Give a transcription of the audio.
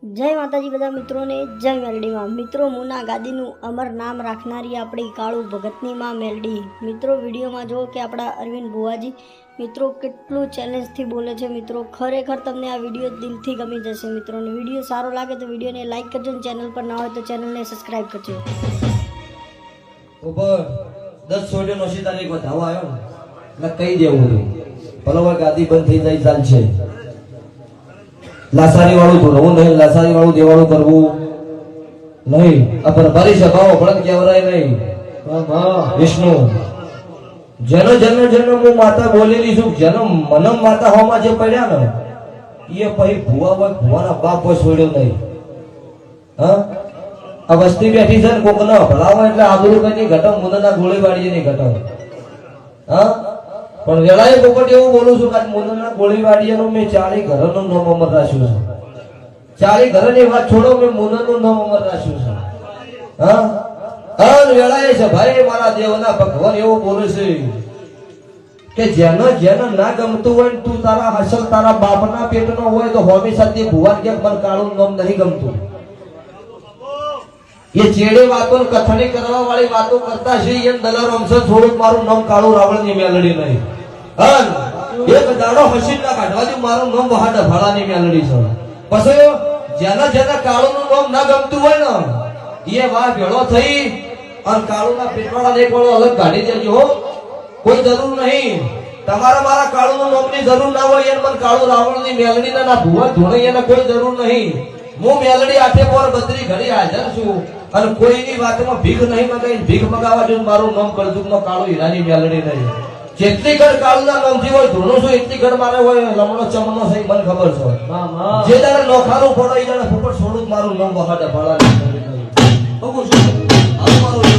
જય માતાજી બધા મિત્રોને જય મેલડીમાં મિત્રો મુના ગાદીનું અમર નામ રાખનારી આપણી કાળુ ભગતની માં મેલડી મિત્રો વિડીયોમાં જુઓ કે આપણા અરવિંદ બુવાજી મિત્રો કેટલું ચેલેન્જથી બોલે છે મિત્રો ખરેખર તમને આ વિડીયો દિલથી ગમી જશે મિત્રોને વિડીયો સારો લાગે તો વિડીયોને લાઈક કરજો અને ચેનલ પર ના હોય તો ચેનલને સબસ્ક્રાઇબ કરજો ઉપર 10 છોડ્યો નોશી તારીખ વધાવા આવ્યો ને એટલે કહી દેવું બરોબર ગાદી બંધ થઈ જાય ચાલશે લાસારી વાળું ધોરવું નહીં લાસારી વાળું દેવાળું કરવું નહીં અપર ભરી સભાઓ ભળત કેવરાય નહીં વિષ્ણુ જન જન જન હું માતા બોલેલી છું જન મનમ માતા હોમાં જે પડ્યા ને એ પછી ભુવા હોય ભુવાના બાપ હોય છોડ્યો નહીં હા આ વસ્તી બેઠી છે ને કોક ન ભલાવો એટલે આબરૂ કઈ ઘટમ મુનના ગોળીબાડી નહીં ઘટમ હા પણ વેળાએ પોપટ એવું બોલું છું કે મુનના ગોળીબાડીનો મેં 40 ઘરનું નામ અમર રાખ્યું છે 40 ઘરની વાત છોડો મેં મુનનું નામ અમર રાખ્યું છે હા અન વેળાએ છે ભાઈ મારા દેવના ભગવાન એવું બોલે છે કે જેનો જેનો ના ગમતું હોય તું તારા હસલ તારા બાપના પેટનો હોય તો હોમી સાથે ભુવાન કે મન કાળું નામ નહીં ગમતું ये चेड़े वातों कथनी करवा वाली बातों करता છે એમ દલાર વંશ થોડું મારું નામ કાળુ રાવળ ની મેલડી નહીં અન એક દાડો હસીના કાઢવાથી મારું નામ વહાડ ભાળા ની મેલડી છે પછી જેના જેના કાળુ નું નામ ના ગમતું હોય ને એ વા ભેળો થઈ અન કાળુ ના પેટવાળા એક વાળો અલગ કાઢી દેજો હો કોઈ જરૂર નહીં તમારા મારા કાળુ નું નામ ની જરૂર ના હોય એમ મન કાળુ રાવળ ની મેલડી ના ભુવા ધોણે એને કોઈ જરૂર નહીં હું મેલડી આઠે પર બત્રી ઘડી હાજર છું અને કોઈની વાતમાં ભીખ નહીં મગાઈ ભીખ મગાવવા જો મારું નામ કળજુગમાં કાળુ હીરાની મેલડી નહીં જેટલી ઘર કાળુના નામથી હોય ધોણું છું એટલી ઘર મારે હોય લમણો ચમણો છે મને ખબર છે જે દાડે નોખારું પડો એ દાડે ફૂફડ છોડું મારું નામ વહાડે ભાળાની મેલડી નહીં બગુ છું આવું મારું